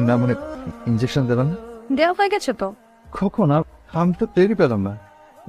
না মানে ইনজেকশন দেবেন না? দেওয়া হয়ে গেছে তো। কখন? আমি তো টেরই পেলাম না।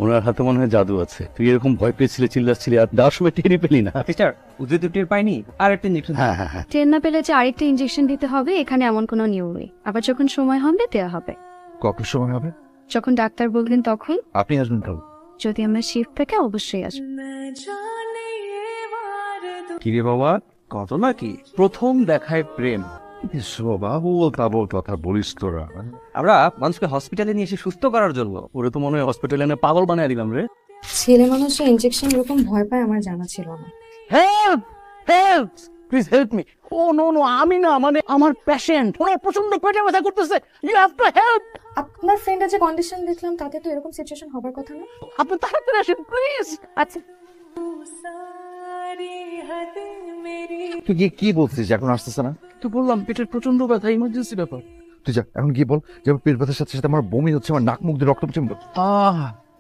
ওনার হাতে মনে হয় জাদু আছে। তুই এরকম ভয় পেয়েছিলি, চিল্লাচ্ছিলি, আর দেওয়ার সময় টেরই পেলি না। সিস্টার উদয় তো টের পাইনি, আর একটা ইঞ্জেকশন। হ্যাঁ হ্যাঁ হ্যাঁ, টের না পেলে যে আরেকটা ইনজেকশন দিতে হবে এখানে এমন কোনো নিয়ম নেই। আবার যখন সময় হবে দেওয়া হবে। কখন সময় হবে? যখন ডাক্তার বলবেন তখন। আপনি আসবেন তো? যদি আমার শিফট থেকে অবশ্যই আসবে। কিরে বাবা, কত নাকি প্রথম দেখায় প্রেম। বাবু তাবল কথা বলিস তোরা। আমরা মানুষকে হসপিটালে নিয়ে এসে সুস্থ করার জন্য। ওরে তো মনে হয় হসপিটালে এনে পাগল বানিয়ে দিলাম রে। ছেলে মানুষের ইনজেকশন এরকম ভয় পায় আমার জানা ছিল না। Help help, please help me. Oh no no, আমি না, মানে আমার পেশেন্ট, ওনার প্রচন্ড পেটে ব্যথা করতেছে। You have to help. আপনার ফ্রেন্ডের যে কন্ডিশন দেখলাম তাতে তো এরকম সিচুয়েশন হবার কথা না। আপনি তাড়াতাড়ি আসেন প্লিজ। আচ্ছা তুই কি বলছিস? এখন আসতেছে না? তো বললাম পেটের প্রচন্ড ব্যথা, ইমার্জেন্সি ব্যাপার। তুই যা এখন গিয়ে বল যে আমার পেট ব্যথার সাথে সাথে আমার বমি হচ্ছে, আমার নাক মুখ দিয়ে রক্ত পড়ছে।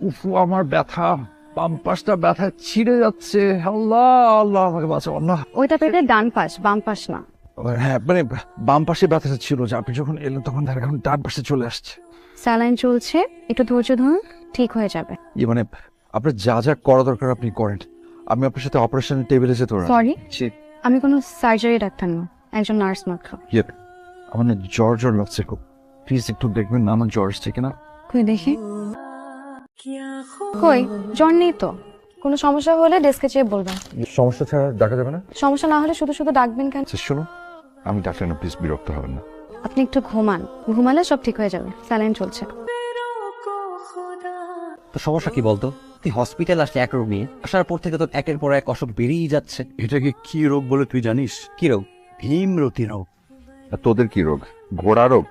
উফু, আমার ব্যথা, বাম পাশটা ব্যথা ছিঁড়ে যাচ্ছে। আল্লাহ আল্লাহ, আমাকে বাঁচাও আল্লাহ। ওইটা পেটের ডান পাশ, বাম পাশ না। হ্যাঁ মানে বাম পাশে ব্যথাটা ছিল, যে আপনি যখন এলেন তখন দেখা এখন ডান পাশে চলে আসছে। স্যালাইন চলছে, একটু ধৈর্য ধরুন, ঠিক হয়ে যাবে। মানে আপনার যা যা করা দরকার আপনি করেন। আমি আপনার সাথে অপারেশন টেবিলে যেতে পারি? সরি, আমি কোনো সার্জারি ডাক্তার না, একজন নার্স মাত্র। আমার না জ্বর জ্বর লাগছে খুব, প্লিজ একটু দেখবেন না আমার জ্বর আসছে কিনা। কই দেখি। কই, জ্বর নেই তো। কোনো সমস্যা হলে ডেস্কে চেয়ে বলবেন। সমস্যা ছাড়া ডাকা যাবে না? সমস্যা না হলে শুধু শুধু ডাকবেন কেন? শোনো, আমি ডাক্তার না, প্লিজ বিরক্ত হবেন না। আপনি একটু ঘুমান, ঘুমালে সব ঠিক হয়ে যাবে। স্যালাইন চলছে। তো সমস্যা কি বলতো? তুই হসপিটাল আসলে এক রোগ নিয়ে, আসার পর থেকে তো একের পর এক অসুখ বেরিয়েই যাচ্ছে। এটাকে কি রোগ বলে তুই জানিস? কি রোগ? ভীমরতি রোগ। আর তোদের কি রোগ? ঘোড়া রোগ?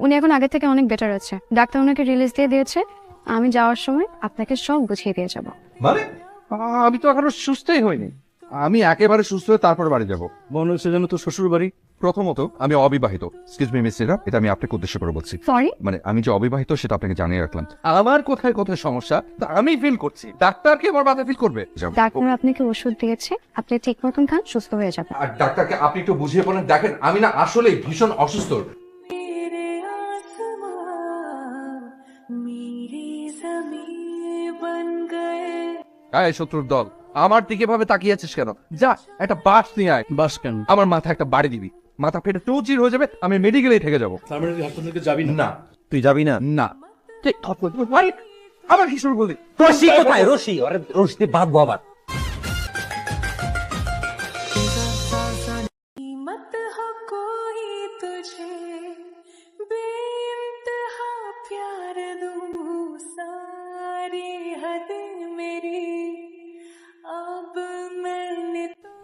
উনি এখন আগে থেকে অনেক বেটার আছে। ডাক্তার ওনাকে রিলিজ দিয়ে দিয়েছে। আমি যাওয়ার সময় আপনাকে সব বুঝিয়ে দিয়ে যাব। মানে আমি তো এখনো সুস্থই হইনি। আমি একেবারে সুস্থ হয়ে তারপর বাড়ি যাব। মনে হচ্ছে যেন তোর শ্বশুর বাড়ি। প্রথমত আমি অবিবাহিত। এক্সকিউজ মি মিস সিরা, এটা আমি আপনাকে উদ্দেশ্য করে বলছি। সরি, মানে আমি যে অবিবাহিত সেটা আপনাকে জানিয়ে রাখলাম। আমার কোথায় কোথায় সমস্যা তা আমি ফিল করছি, ডাক্তার কি আমার বাধা ফিল করবে? ডাক্তার আপনাকে ওষুধ দিয়েছে, আপনি ঠিক মতন খান, সুস্থ হয়ে যাবেন। আর ডাক্তারকে আপনি একটু বুঝিয়ে বলেন, দেখেন আমি না আসলে ভীষণ অসুস্থ। এই শত্রুর দল, আমার দিকে ভাবে তাকিয়ে আছিস কেন? যা একটা বাস নিয়ে আয়। বাস কেন? আমার মাথা একটা বাড়ি দিবি, মাথা ফেটে চৌচির হয়ে যাবে, আমি মেডিকেলে থেকে যাবো। তার মানে তুই হাসপাতালে যাবি না? না তুই যাবি না? না। আবার কি শুরু করলি? রশি কোথায়? রশি, আরে রশিতে বাঁধবো আবার।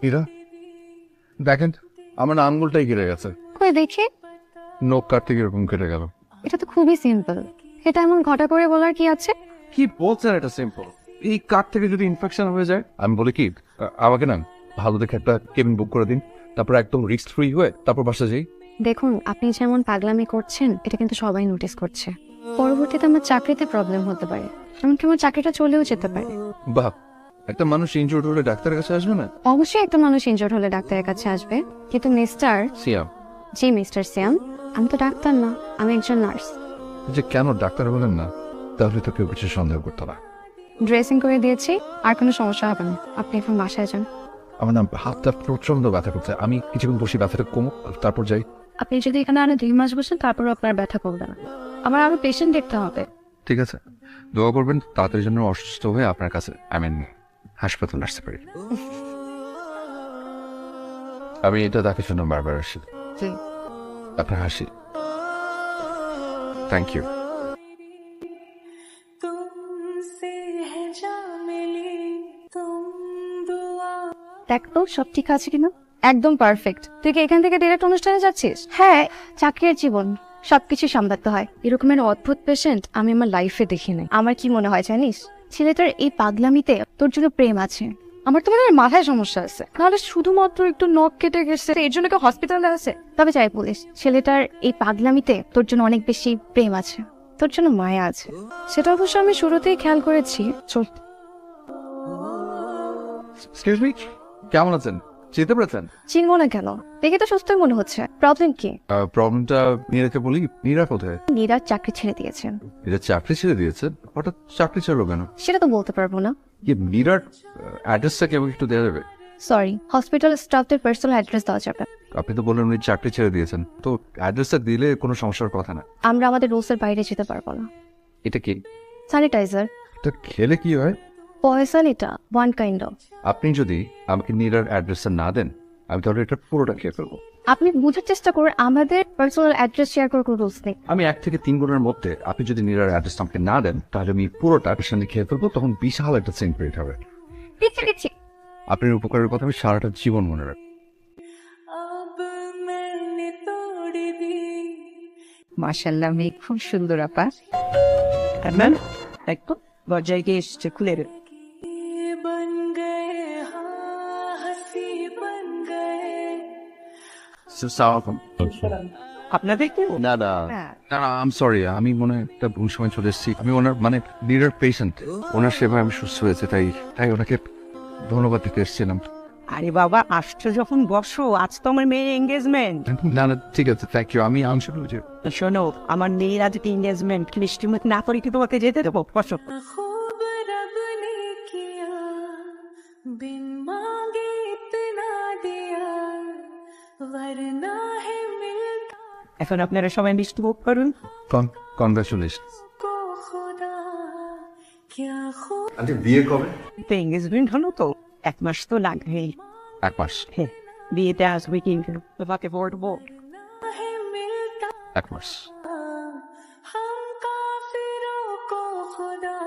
হীরা, দেখেন আমার না আঙ্গুলটাই কেটে গেছে। কই দেখি। নখ কাটতে কিরকম কেটে গেল? এটা তো খুবই সিম্পল। এটা এমন ঘটা করে বলার কি আছে? কি বলছেন? এটা সিম্পল। এই কাট থেকে যদি ইনফেকশন হয়ে যায়, আমি বলি কি আমাকে না ভালো দেখে একটা কেবিন বুক করে দিন, তারপর একদম রিস্ক ফ্রি হয়ে তারপর বাসা যাই। দেখুন, আপনি যেমন পাগলামি করছেন এটা কিন্তু সবাই নোটিস করছে। পরবর্তীতে আমার চাকরিতে প্রবলেম হতে পারে, এমনকি আমার চাকরিটা চলেও যেতে পারে। বাহ, একটা মানুষ ইনজুর্ড হলে ডাক্তারের কাছে আসবে না? অবশ্যই একটা মানুষ ইনজোর্ড হলে ডাক্তারের কাছে আসবে, কিন্তু মিস্টার সিয়াম, জি মিস্টার সিয়াম, আমি তো ডাক্তার না, আমি একজন নার্স। যে কেন ডাক্তার বলেন না? তাহলে তো কেউ কিছু সন্দেহ করতো না। ড্রেসিং করে দিয়েছি, আর কোনো সমস্যা হবে না। আপনি এখন বাসায় যান। আমার না হাতটা প্রচন্ড ব্যথা করছে, আমি কিছুক্ষণ বসি, ব্যথাটা কমুক তারপর যাই। আপনি যদি এখানে আরো 2 মাস বসেন তারপর আপনার ব্যথা করবে না। আমার আরো পেশেন্ট দেখতে হবে। ঠিক আছে, দোয়া করবেন তাড়াতাড়ি জন্য অসুস্থ হয়ে আপনার কাছে হাসপাতাল আসতে পারি। আমি এটা তাকে জন্য বারবার আসি। আপনার হাসি, থ্যাংক ইউ। দেখ তো সব ঠিক আছে কিনা। একদম পারফেক্ট। তুই কি এখান থেকে ডিরেক্ট অনুষ্ঠানে যাচ্ছিস? হ্যাঁ, চাকরির জীবন, সবকিছু সামলাতে হয়। এরকমের অদ্ভুত পেশেন্ট আমি আমার লাইফে দেখি নাই। আমার কি মনে হয় জানিস, ছেলেটার এই পাগলামিতে তোর জন্য প্রেম আছে। আমার তো মনে হয় মাথায় সমস্যা আছে, নাহলে শুধুমাত্র একটু নখ কেটে গেছে এর জন্য কেউ হসপিটালে আছে? তবে যাই বলিস, ছেলেটার এই পাগলামিতে তোর জন্য অনেক বেশি প্রেম আছে, তোর জন্য মায়া আছে। সেটা অবশ্য আমি শুরুতেই খেয়াল করেছি। চল। এক্সকিউজ মি, কেমন আছেন? চিনতে পেরেছেন? চিনবো না কেন? দেখে তো সুস্থই মনে হচ্ছে। প্রবলেম কি? প্রবলেমটা নীরাকে বলি। নীরা কোথায়? নীরা চাকরি ছেড়ে দিয়েছেন। এটা চাকরি ছেড়ে দিয়েছে? হঠাৎ চাকরি ছাড়লো কেন? সেটা তো বলতে পারবো না। কি নীরার অ্যাড্রেসটা কি আমাকে একটু দেওয়া যাবে? সরি, হসপিটাল স্টাফদের পার্সোনাল অ্যাড্রেস দেওয়া যাবে। আপনি তো বললেন উনি চাকরি ছেড়ে দিয়েছেন, তো অ্যাড্রেসটা দিলে কোনো সমস্যার কথা না। আমরা আমাদের রুলসের বাইরে যেতে পারবো না। এটা কি? স্যানিটাইজার। এটা খেলে কি হয়? পয়সন, এটা ওয়ান কাইন্ড অফ। আপনি যদি আমাকে নীরার অ্যাড্রেসটা না দেন, আমি তাহলে এটা পুরোটা খেয়ে ফেলবো। আপনি বুঝার চেষ্টা করুন, আমাদের পার্সোনাল অ্যাড্রেস শেয়ার করার কোনো রুলস নেই। আমি 1 থেকে 3 গুণের মধ্যে আপনি যদি নীরার অ্যাড্রেসটা আমাকে না দেন, তাহলে আমি পুরোটা আপনার সঙ্গে খেয়ে ফেলবো। তখন বিশাল একটা সিন ক্রিয়েট হবে। দিচ্ছি দিচ্ছি। আপনার উপকারের কথা আমি সারাটা জীবন মনে রাখবো। মাশাল্লাহ, মেয়ে খুব সুন্দর আপা। ম্যাম একটু দরজায় গিয়ে এসছে, খুলে দেন। আপনাদের কি? না না না না, আই এম সরি, আমি মনে হয় একটা ভুল সময় চলে এসেছি। আমি ওনার মানে নীরার পেশেন্ট, ওনার সেবায় আমি সুস্থ হয়েছে, তাই ওনাকে ধন্যবাদ দিতে এসেছিলাম। আরে বাবা, আসছো যখন বসো, আজ তো আমার মেয়ের এঙ্গেজমেন্ট। না না, ঠিক আছে, থ্যাংক ইউ। আমি আংশিক বুঝি। শোনো, আমার মেয়ের আজকে এঙ্গেজমেন্ট, মিষ্টি মুখ না করে কি তোমাকে যেতে দেবো? বসো। खूब रब ने किया, बिन मांगे इतना दिया, वरना है मिलता এখন আপনারা সবাই মিষ্টি মুখ করুন। কনগ্রাচুলেশন। को खुदा, क्या खूब আন্টি বিয়ে কবে? তো এঙ্গেজমেন্ট হলো তো 1 মাস তো লাগবেই। 1 মাস। হ্যাঁ, বিয়েতে আসবে কিন্তু তোমাকে বলবো। है मिलता, 1 মাস। हम काफिरों को खुदा,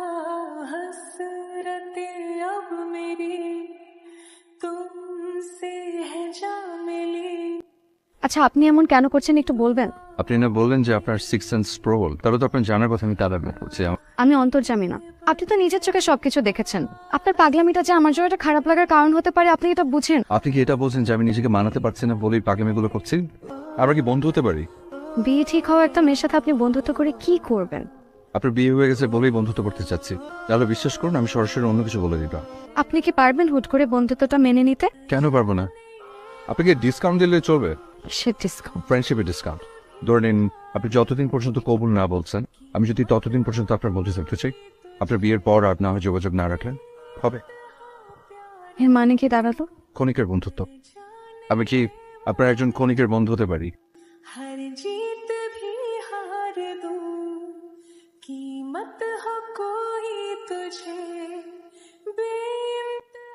हसरते अब मेरी तुमसे है जा मिली। আচ্ছা, আপনি এমন কেন করছেন একটু বলবেন? আপনি না বললেন যে আপনার 6th সেন্স প্রবল, তাহলে তো আপনার জানার কথা আমি তাদের বলছি। আমি অন্তর্যামী না। আপনি তো নিজের চোখে সবকিছু দেখেছেন। আপনার পাগলামিটা যে আমার জন্য একটা খারাপ লাগার কারণ হতে পারে, আপনি এটা বুঝেন? আপনি কি এটা বলছেন যে আমি নিজেকে মানাতে পারছি না বলেই পাগলামিগুলো করছি? আমরা কি বন্ধু হতে পারি? বিয়ে ঠিক হওয়া একটা মেয়ের সাথে আপনি বন্ধুত্ব করে কি করবেন? আপনার বিয়ে হয়ে গেছে বলেই বন্ধুত্ব করতে চাচ্ছি, তাহলে বিশ্বাস করুন আমি সরাসরি অন্য কিছু বলে দিতাম। আপনি কি পারবেন হুট করে বন্ধুত্বটা মেনে নিতে? কেন পারবো না? আপনাকে ডিসকাউন্ট দিলে চলবে? সে ডিসকাউন্ট। ফ্রেন্ডশিপের ডিসকাউন্ট। ধরে নিন আপনি যতদিন পর্যন্ত কবুল না বলছেন, আমি যদি ততদিন পর্যন্ত আপনার বন্ধু থাকতে চাই, আপনার বিয়ের পর আর না হয় যোগাযোগ না রাখলেন হবে। এর মানে কি দাঁড়ালো? ক্ষণিকের বন্ধুত্ব। আমি কি আপনার একজন ক্ষণিকের বন্ধু হতে পারি? हर जीत भी हार दूं, कीमत हो कोई तुझे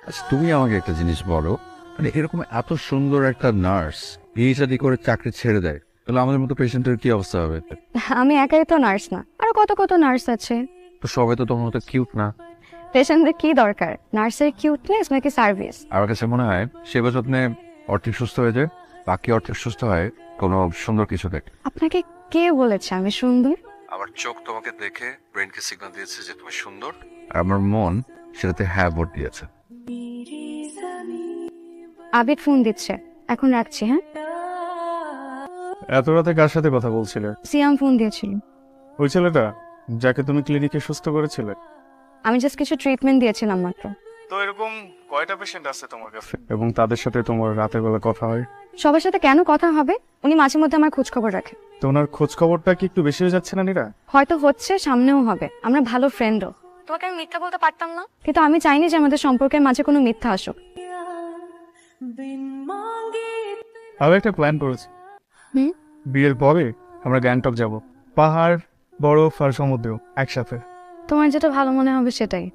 আচ্ছা, তুমি আমাকে একটা জিনিস বলো, মানে এরকম এত সুন্দর একটা নার্স বিয়ে শাদী করে চাকরি ছেড়ে দেয়, তাহলে আমাদের মতো পেশেন্টের কি অবস্থা হবে? আমি একাই তো নার্স না, আরো কত কত নার্স আছে। তো সবাই তো তোমার মতো কিউট না। পেশেন্টদের কি দরকার, নার্সের কিউটনেস নাকি সার্ভিস? আমার কাছে মনে হয় সেবা যত্নে অর্ধেক সুস্থ হয়ে যায়, বাকি অর্ধেক সুস্থ হয় কোনো সুন্দর কিছু দেখে। আপনাকে কে বলেছে আমি সুন্দর? আমার চোখ তোমাকে দেখে ব্রেনকে সিগন্যাল দিয়েছে যে তুমি সুন্দর, আর আমার মন সেটাতে হ্যাঁ ভোট দিয়েছে। আবিদ ফোন দিচ্ছে, এখন রাখছি। হ্যাঁ, এত রাতে কার সাথে কথা বলছিলে? সিয়াম ফোন দিয়েছিল। ওই ছেলেটা যাকে তুমি ক্লিনিকে সুস্থ করেছিলে? আমি জাস্ট কিছু ট্রিটমেন্ট দিয়েছিলাম মাত্র। তো এরকম কয়টা পেশেন্ট আছে তোমার কাছে এবং তাদের সাথে তোমার রাতের বেলা কথা হয়? সবার সাথে কেন কথা হবে? উনি মাঝে মধ্যে আমার খোঁজ খবর রাখে। তো ওনার খোঁজ খবরটা কি একটু বেশি হয়ে যাচ্ছে না নীরা? হয়তো হচ্ছে, সামনেও হবে। আমরা ভালো ফ্রেন্ডও। তোমাকে আমি মিথ্যা বলতে পারতাম না, কিন্তু আমি চাইনি যে আমাদের সম্পর্কের মাঝে কোনো মিথ্যা আসুক। बिन मांगे আমি একটা প্ল্যান করেছি। হুম? বিয়ের পরে আমরা গ্যাংটক যাব, পাহাড়, বরফ আর সমুদ্র একসাথে। তোমার যেটা ভালো মনে হবে সেটাই।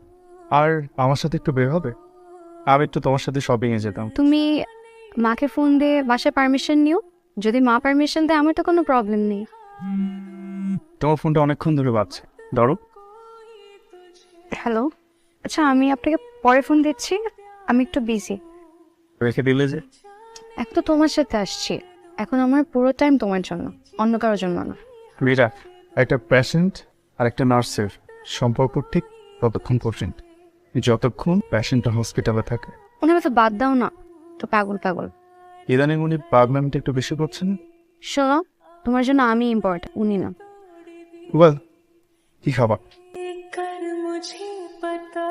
আর আমার সাথে একটু বের হবে? আমি একটু তোমার সাথে শপিং এ যেতাম। তুমি মাকে ফোন দিয়ে বাসায় পারমিশন নিও। যদি মা পারমিশন দেয় আমার তো কোনো প্রবলেম নেই। তোমার ফোনটা অনেকক্ষণ ধরে বাজছে, ধরো। হ্যালো, আচ্ছা আমি আপনাকে পরে ফোন দিচ্ছি, আমি একটু বিজি। রেখে দিলে যে? এক তো তোমার সাথে আসছি, এখন আমার পুরো টাইম তোমার জন্য, অন্য কারোর জন্য না। মীরা, একটা পেশেন্ট আর একটা নার্সের সম্পর্ক ঠিক ততক্ষণ পর্যন্ত যতক্ষণ পেশেন্টটা হসপিটালে থাকে। উনি তো বাদ দাও না, তো পাগল পাগল। ইদানিং উনি পাগলামিটা একটু বেশি করছেন। শোনো, তোমার জন্য আমি ইম্পর্টেন্ট, উনি না। ওয়েল, কি খাবার? कर मुझे पता,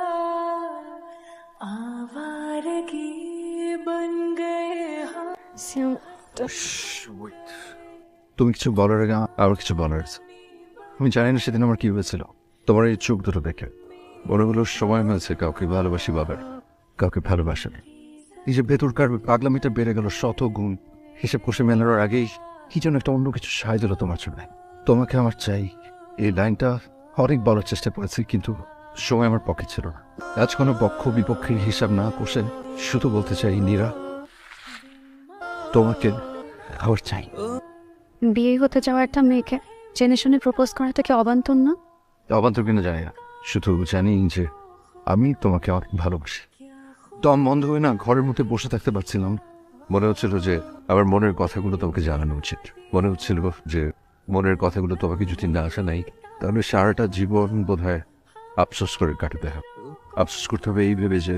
आवारगी बन गए সিয়াম, তুমি কিছু বলার আগে আরো কিছু বলার আছে। আমি জানি না সেদিন আমার কি হয়েছিল, তোমার এই চোখ দুটো দেখে মনে হলো সময় হয়েছে কাউকে ভালোবাসি বাবার, কাউকে ভালোবাসেন। এই যে ভেতরকার পাগলামিটা বেড়ে গেল শত গুণ, হিসেব কষে মেলানোর আগেই কি যেন একটা অন্য কিছু সায় দিল তোমার জন্য। তোমাকে আমার চাই, এই লাইনটা অনেক বলার চেষ্টা করেছি, কিন্তু সময় আমার পক্ষে ছিল না। আজ কোনো পক্ষ বিপক্ষের হিসাব না কষে শুধু বলতে চাই নীরা, তোমাকে আবার চাই। বিয়ে হতে যাওয়া একটা মেয়েকে জেনে শুনে প্রপোজ করাটা কি অবান্তর না? অবান্তর কিনা জানি না, শুধু জানি যে আমি তোমাকে অনেক ভালোবাসি। দম বন্ধ হয়ে না ঘরের মধ্যে বসে থাকতে পারছিলাম। মনে হচ্ছিল যে আমার মনের কথাগুলো তোমাকে জানানো উচিত। মনে হচ্ছিল যে মনের কথাগুলো তোমাকে যদি না জানাই তাহলে সারাটা জীবন বোধহয় আফসোস করে কাটাতে হবে। আফসোস করতে হবে এই ভেবে যে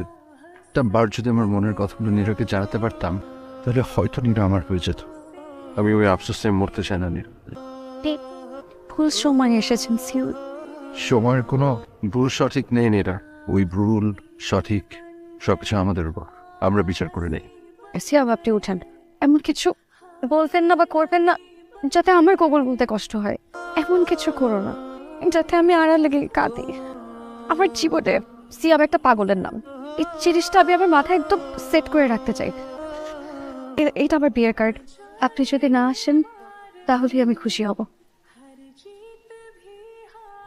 একটা বার যদি আমার মনের কথাগুলো নীরাকে জানাতে পারতাম তাহলে হয়তো নীরা আমার হয়ে যেত। আমি ওই আফসোসে মরতে চাই না নীরা। ভুল সময় এসেছেন সিউ। সময়ের কোনো ভুল সঠিক নেই নীরা, ওই ভুল সঠিক সবকিছু আমাদের উপর, আমরা বিচার করে নেই। সিয়াম, আপনি উঠেন। এমন কিছু বলবেন না বা করবেন না যাতে আমার কবল বলতে কষ্ট হয়। এমন কিছু করো না যাতে আমি আড়ালে গিয়ে কাঁদি। আমার জীবনে সিয়াম একটা পাগলের নাম, এই জিনিসটা আমি আমার মাথায় একদম সেট করে রাখতে চাই। এইটা আমার বিয়ের কার্ড। আপনি যদি না আসেন তাহলে আমি খুশি হব।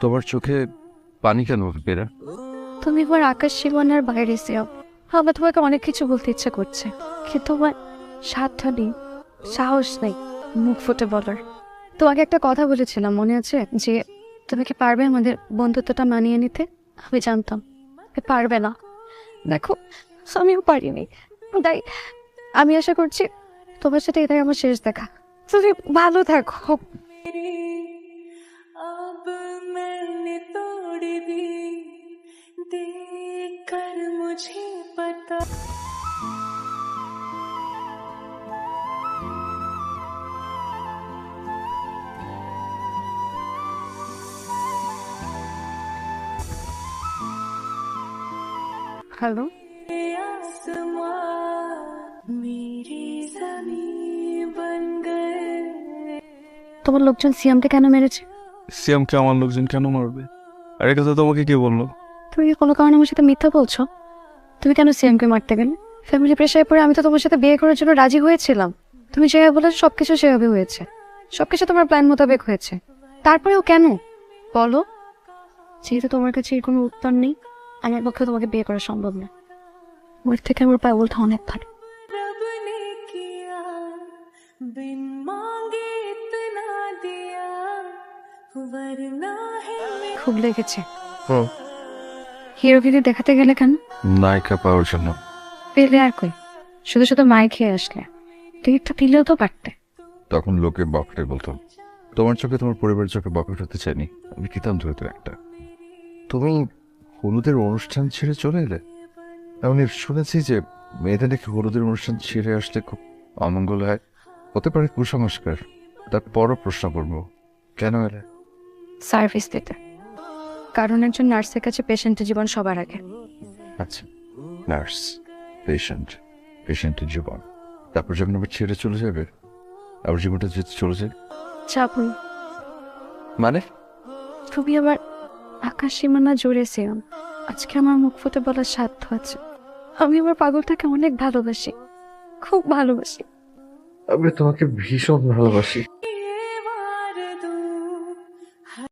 তোমার চোখে পানি কেন বেরা? তুমি আমার আকাশ সীমানার বাইরে সিয়াম। আমার তোমাকে অনেক কিছু বলতে ইচ্ছা করছে, কিন্তু আমার সাধ্য নেই, সাহস নেই মুখ ফুটে বলার। তোমাকে একটা কথা বলেছিলাম মনে আছে, যে তুমি কি পারবে আমাদের বন্ধুত্বটা মানিয়ে নিতে? আমি জানতাম পারবে না। দেখো, আমিও পারিনি। তাই আমি আশা করছি তোমার সাথে এটাই আমার শেষ দেখা। তুমি ভালো থাকো। अब मैंने तोड़ दी, देख कर मुझे पता। হ্যালো, आसमां मेरी ज़मीं बन गए। তোমার লোকজন সিয়ামকে কেন মেরেছে? সিয়ামকে আমার লোকজন কেন মারবে? আর এ কথা তোমাকে কে বললো? তুমি কি কোনো কারণে আমার সাথে মিথ্যা বলছো? তুমি কেন সিয়ামকে মারতে গেলে? ফ্যামিলি প্রেশারে পড়ে আমি তো তোমার সাথে বিয়ে করার জন্য রাজি হয়েছিলাম। তুমি যেভাবে বলে সবকিছু সেভাবে হয়েছে, সবকিছু তোমার প্ল্যান মোতাবেক হয়েছে। তারপরেও কেন বলো? যেহেতু তোমার কাছে এর কোনো উত্তর নেই, আমার পক্ষে তোমাকে বিয়ে করা সম্ভব না। ওর থেকে আমার পাগলটা অনেক ভালো। रब ने किया बिन मांगे इतना दिया, वरना है খুব লেগেছে। হিরোগিরি দেখাতে গেলে কেন? নায়িকা পাওয়ার জন্য। পেলে আর কই, শুধু শুধু মায় খেয়ে আসলে। তুই একটা দিলেও তো পারতে। তখন লোকে বকটে বলতো। তোমার চোখে তোমার পরিবারের চোখে বকট হতে চাইনি, আমি কিতাম ধরে একটা। তুমি হলুদের অনুষ্ঠান ছেড়ে চলে এলে। এমনি শুনেছি যে মেয়েদের নাকি হলুদের অনুষ্ঠান ছেড়ে আসলে খুব অমঙ্গল হয়, হতে পারে কুসংস্কার। তারপরও প্রশ্ন করবো, কেন এলে? সার্ভিস দিতে। কারণ একজন নার্সের কাছে পেশেন্টের জীবন সবার আগে। আচ্ছা, নার্স, পেশেন্টের জীবন, তারপর যখন আবার ছেড়ে চলে যাবে, আবার জীবনটা যেতে চলে যাবে চাপুন, মানে? তুমি আবার আকাশ সীমানা জুড়ে সিয়াম। আজকে আমার মুখ ফুটে বলার সাধ্য আছে। আমি আমার পাগলটাকে অনেক ভালোবাসি, খুব ভালোবাসি। আমি তোমাকে ভীষণ ভালোবাসি।